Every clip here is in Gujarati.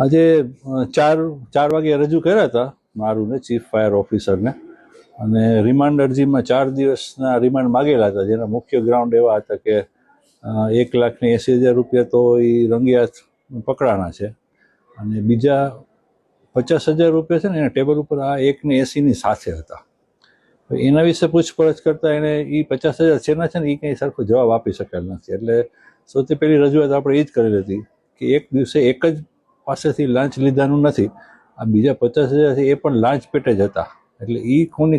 આજે ચાર વાગે રજૂ કર્યા હતા મારું ને ચીફ ફાયર ઓફિસરને, અને રિમાન્ડ અરજીમાં 4 દિવસના રિમાન્ડ માગેલા હતા, જેના મુખ્ય ગ્રાઉન્ડ એવા હતા કે 1,80,000 રૂપિયા તો એ રંગિયાત પકડાણા છે, અને બીજા 50,000 રૂપિયા છે ને એના ટેબલ ઉપર આ 1,80,000ની સાથે હતા. એના વિશે પૂછપરછ કરતા એને એ 50,000 શેના છે ને એ કંઈ સરખો જવાબ આપી શકેલ નથી. એટલે સૌથી પહેલી રજૂઆત આપણે એ જ કરેલી હતી કે એક દિવસે એક જ પાસેથી લાંચ લીધાનું નથી, આ બીજા 50,000 છે એ પણ લાંચ પેટે જ હતા. એટલે એ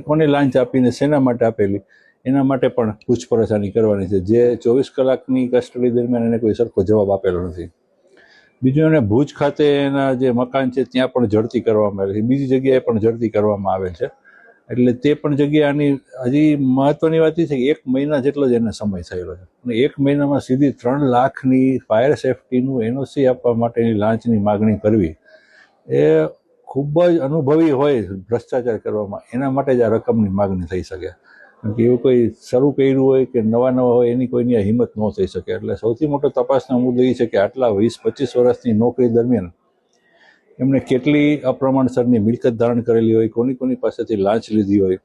કોને લાંચ આપીને શેના માટે આપેલી એના માટે પણ પૂછપરછ આની કરવાની છે, જે 24 કલાકની કસ્ટડી દરમિયાન એને કોઈ સરખો જવાબ આપેલો નથી. બીજું, એને ભુજ ખાતે એના જે મકાન છે ત્યાં પણ ઝડપી કરવામાં આવેલી છે, બીજી જગ્યાએ પણ ઝડપી કરવામાં આવે છે. એટલે તે પણ જગ્યાએ આની હજી મહત્વની વાત એ છે કે 1 મહિના જેટલો જ એને સમય થયેલો છે, અને 1 મહિનામાં સીધી 3 લાખની ફાયર સેફટીનું એનઓસી આપવા માટેની લાંચની માગણી કરવી એ ખૂબ જ અનુભવી હોય ભ્રષ્ટાચાર કરવામાં, એના માટે જ આ રકમની માગણી થઈ શકે. કારણ કે એવું કોઈ શરૂ કર્યું હોય કે નવા હોય એની કોઈની આ હિંમત ન થઈ શકે. એટલે સૌથી મોટો તપાસનો મુદ્દો એ છે કે આટલા 20-25 વર્ષની નોકરી દરમિયાન એમણે કેટલી અપ્રમાણસરની મિલકત ધારણ કરેલી હોય, કોની પાસેથી લાંચ લીધી હોય,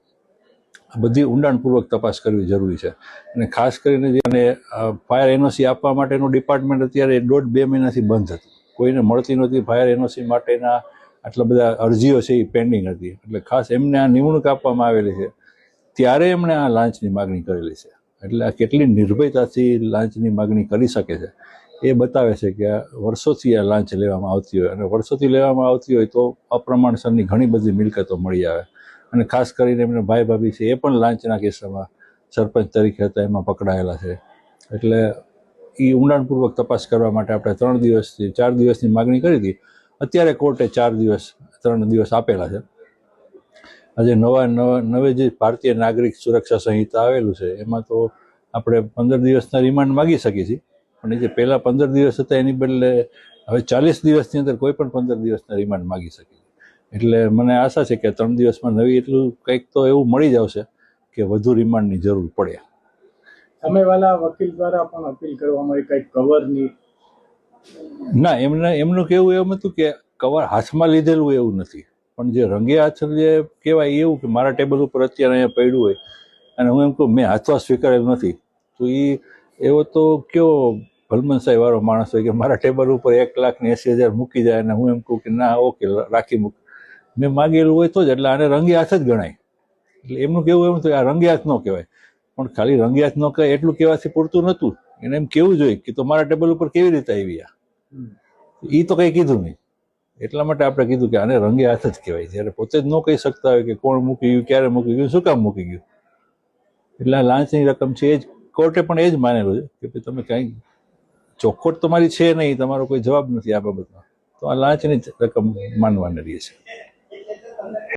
આ બધી ઊંડાણપૂર્વક તપાસ કરવી જરૂરી છે. અને ખાસ કરીને જે ફાયર એનઓસી આપવા માટેનું ડિપાર્ટમેન્ટ અત્યારે 1.5-2 મહિનાથી બંધ હતું, કોઈને મળતી નહોતી. ફાયર એનઓસી માટેના આટલા બધા અરજીઓ છે એ પેન્ડિંગ હતી. એટલે ખાસ એમને આ નિમણૂક આપવામાં આવેલી છે ત્યારે એમણે આ લાંચની માગણી કરેલી છે. એટલે આ કેટલી નિર્ભયતાથી લાંચની માગણી કરી શકે છે એ બતાવે છે કે વર્ષોથી આ લાંચ લેવામાં આવતી હોય, અને વર્ષોથી લેવામાં આવતી હોય તો અપ્રમાણસરની ઘણી બધી મિલકતો મળી આવે. અને ખાસ કરીને એમને ભાઈ ભાભી છે એ પણ લાંચના કિસ્સામાં સરપંચ તરીકે હતા, એમાં પકડાયેલા છે. એટલે એ ઊંડાણપૂર્વક તપાસ કરવા માટે આપણે 4 દિવસની માગણી કરી હતી. અત્યારે કોર્ટે 3 દિવસ આપેલા છે. આજે નવે જે ભારતીય નાગરિક સુરક્ષા સંહિતા આવેલું છે એમાં તો આપણે 15 દિવસના રિમાન્ડ માગી શકીએ છીએ, પણ એ જે પહેલા 15 દિવસ હતા એની બદલે હવે 40 દિવસની અંદર કોઈ પણ 15 દિવસના રિમાન્ડ માગી શકીએ. એટલે મને આશા છે કે 3 દિવસમાં નવી એટલું કંઈક તો એવું મળી જ આવશે કે વધુ રિમાન્ડની જરૂર પડે. સામેવાળા વકીલ દ્વારા પણ અપીલ કરવામાં આવી કંઈક કવરની? ના, એમનું કહેવું એમ હતું કે કવર હાથમાં લીધેલું એવું નથી, પણ જે રંગે હાથ જે કહેવાય એવું કે મારા ટેબલ ઉપર અત્યારે અહીંયા પડ્યું હોય અને હું એમ કહું મેં હાથમાં સ્વીકારેલું નથી, તો એવો તો કયો ભલમનસાઈ વાળો માણસ હોય કે મારા ટેબલ ઉપર 1,80,000 મૂકી જાય અને હું એમ કહું કે ના ઓકે રાખી મૂક, મેં માગેલું હોય તો જ. એટલે આને રંગે હાથ જ ગણાય. એટલે એમનું કેવું એમ હતું આ રંગે હાથ ન કહેવાય, પણ ખાલી રંગે હાથ ન કહેવાય એટલું કહેવાથી પૂરતું નહોતું. એને એમ કેવું જોઈએ કે તો મારા ટેબલ ઉપર કેવી રીતે આવી આ, એ તો કંઈ કીધું નહીં. એટલા માટે આપણે કીધું કે આને રંગે હાથ જ કહેવાય. જ્યારે પોતે જ ન કહી શકતા હોય કે કોણ મૂકી ગયું, ક્યારે મૂકી ગયું, શું કામ મૂકી ગયું. એટલે આ લાંચની રકમ છે એ જ કોર્ટે પણ એ જ માનેલું છે કે તમે કાંઈ ચોખવટ તમારી છે નહીં, તમારો કોઈ જવાબ નથી આ બાબતમાં, તો આ લાંચની રકમ માનવાની રહી છે.